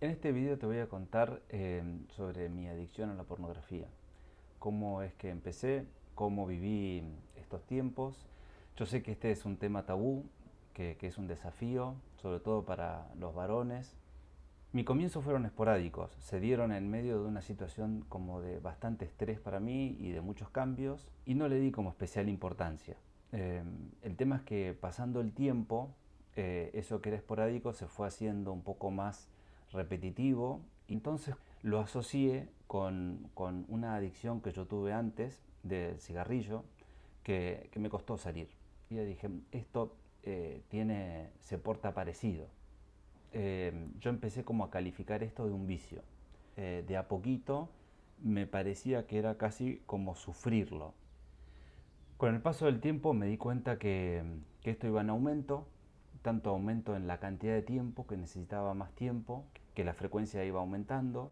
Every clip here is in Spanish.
En este video te voy a contar sobre mi adicción a la pornografía, cómo es que empecé, cómo viví estos tiempos. Yo sé que este es un tema tabú, que es un desafío, sobre todo para los varones. Mis comienzos fueron esporádicos, se dieron en medio de una situación como de bastante estrés para mí y de muchos cambios, y no le di como especial importancia. El tema es que pasando el tiempo, eso que era esporádico se fue haciendo un poco más repetitivo, y entonces lo asocié con una adicción que yo tuve antes del cigarrillo, que me costó salir. Y yo dije, esto se porta parecido. Yo empecé como a calificar esto de un vicio. De a poquito me parecía que era casi como sufrirlo. Con el paso del tiempo me di cuenta que esto iba en aumento, tanto aumento en la cantidad de tiempo, que necesitaba más tiempo, que la frecuencia iba aumentando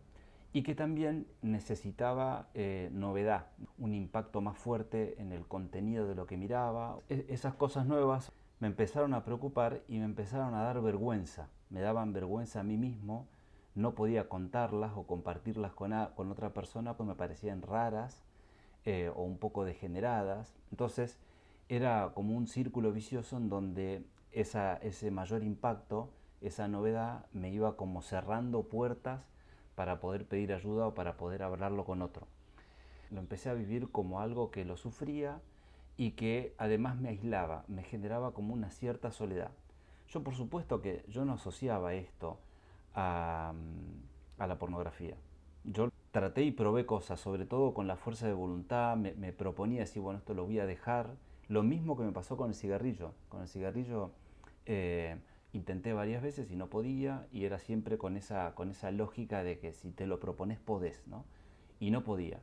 y que también necesitaba novedad, un impacto más fuerte en el contenido de lo que miraba. Esas cosas nuevas me empezaron a preocupar y me empezaron a dar vergüenza, me daban vergüenza a mí mismo, no podía contarlas o compartirlas con otra persona porque me parecían raras o un poco degeneradas. Entonces era como un círculo vicioso en donde ese mayor impacto, esa novedad, me iba como cerrando puertas para poder pedir ayuda o para poder hablarlo con otro. Lo empecé a vivir como algo que lo sufría y que además me aislaba, me generaba como una cierta soledad. Yo por supuesto que yo no asociaba esto a, a la pornografía. Yo traté y probé cosas, sobre todo con la fuerza de voluntad, me proponía decir, bueno, esto lo voy a dejar. Lo mismo que me pasó con el cigarrillo. Con el cigarrillo eh, intenté varias veces y no podía, y era siempre con esa lógica de que si te lo propones podés, ¿no? Y no podía.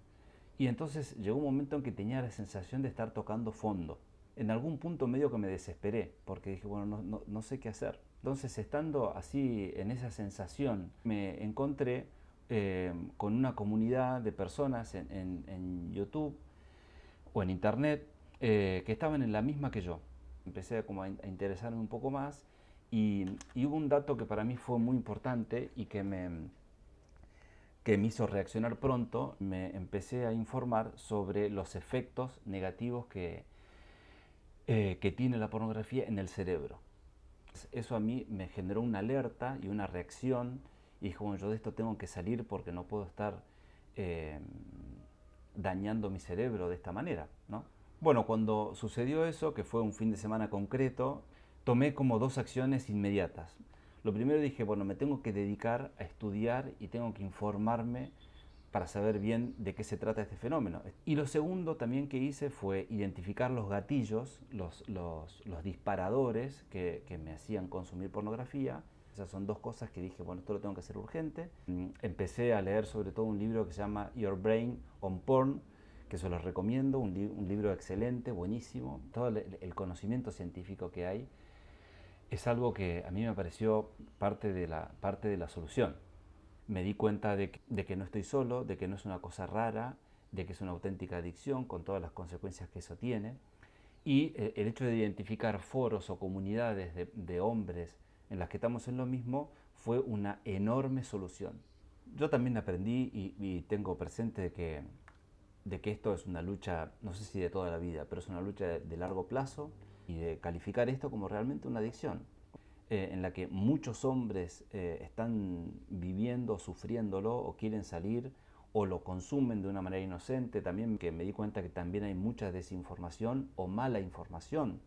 Y entonces llegó un momento en que tenía la sensación de estar tocando fondo. En algún punto medio que me desesperé, porque dije, bueno, no sé qué hacer. Entonces, estando así en esa sensación, me encontré con una comunidad de personas en YouTube o en Internet que estaban en la misma que yo. Empecé como a interesarme un poco más y hubo un dato que para mí fue muy importante y que me hizo reaccionar pronto. Me empecé a informar sobre los efectos negativos que tiene la pornografía en el cerebro. Eso a mí me generó una alerta y una reacción y dije, bueno, yo de esto tengo que salir porque no puedo estar eh, dañando mi cerebro de esta manera, ¿no? Bueno, cuando sucedió eso, que fue un fin de semana concreto, tomé como dos acciones inmediatas. Lo primero dije, bueno, me tengo que dedicar a estudiar y tengo que informarme para saber bien de qué se trata este fenómeno. Y lo segundo también que hice fue identificar los gatillos, los disparadores que me hacían consumir pornografía. Esas son dos cosas que dije, bueno, esto lo tengo que hacer urgente. Empecé a leer sobre todo un libro que se llama Your Brain on Porn, que se los recomiendo, un libro excelente, buenísimo. Todo el conocimiento científico que hay es algo que a mí me pareció parte de la solución. Me di cuenta de que no estoy solo, de que no es una cosa rara, de que es una auténtica adicción con todas las consecuencias que eso tiene. Y el hecho de identificar foros o comunidades de hombres en las que estamos en lo mismo fue una enorme solución. Yo también aprendí y tengo presente de que esto es una lucha, no sé si de toda la vida, pero es una lucha de largo plazo y de calificar esto como realmente una adicción en la que muchos hombres están viviendo, sufriéndolo o quieren salir o lo consumen de una manera inocente. También que me di cuenta que también hay mucha desinformación o mala información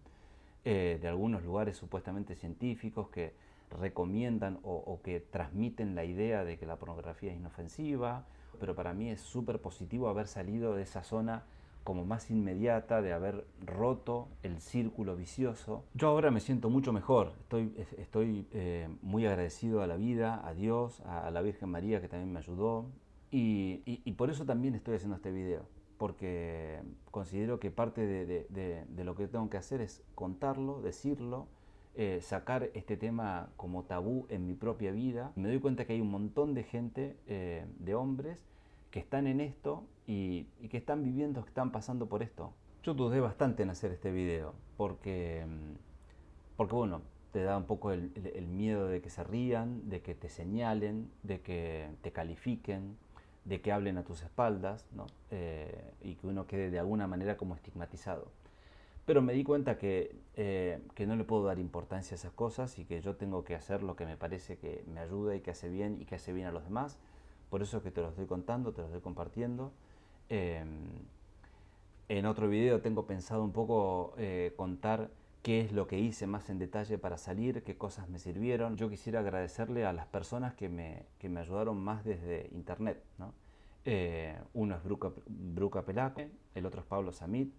de algunos lugares supuestamente científicos que recomiendan o que transmiten la idea de que la pornografía es inofensiva, pero para mí es súper positivo haber salido de esa zona como más inmediata, de haber roto el círculo vicioso. Yo ahora me siento mucho mejor, estoy muy agradecido a la vida, a Dios, a la Virgen María que también me ayudó y por eso también estoy haciendo este video, porque considero que parte de lo que tengo que hacer es contarlo, decirlo, sacar este tema como tabú en mi propia vida. Me doy cuenta que hay un montón de gente, de hombres, que están en esto y que están viviendo, que están pasando por esto. Yo dudé bastante en hacer este video porque bueno, te da un poco el miedo de que se rían, de que te señalen, de que te califiquen, de que hablen a tus espaldas, ¿no? Y que uno quede de alguna manera como estigmatizado. Pero me di cuenta que no le puedo dar importancia a esas cosas y que yo tengo que hacer lo que me parece que me ayuda y que hace bien y que hace bien a los demás. Por eso es que te lo estoy contando, te lo estoy compartiendo. Eh, en otro video tengo pensado un poco contar qué es lo que hice más en detalle para salir, qué cosas me sirvieron. Yo quisiera agradecerle a las personas que me ayudaron más desde internet, ¿no? Uno es Bruca Pelaco, el otro es Pablo Samit.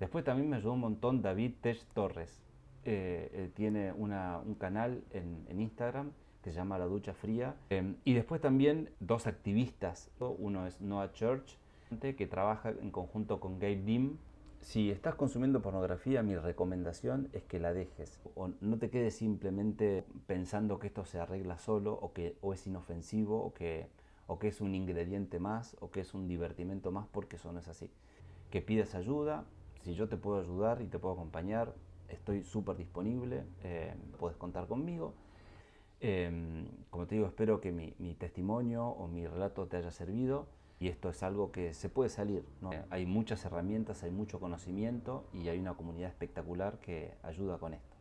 Después también me ayudó un montón David Tech Torres. Él tiene un canal en Instagram que se llama La Ducha Fría. Y después también dos activistas. Uno es Noah Church, que trabaja en conjunto con Gabe Dim. Si estás consumiendo pornografía, mi recomendación es que la dejes. O no te quedes simplemente pensando que esto se arregla solo o es inofensivo o que es un ingrediente más o que es un divertimento más, porque eso no es así. Que pidas ayuda. Si yo te puedo ayudar y te puedo acompañar, estoy súper disponible. Puedes contar conmigo. Como te digo, espero que mi testimonio o mi relato te haya servido y esto es algo que se puede salir, ¿no? Hay muchas herramientas, hay mucho conocimiento y hay una comunidad espectacular que ayuda con esto.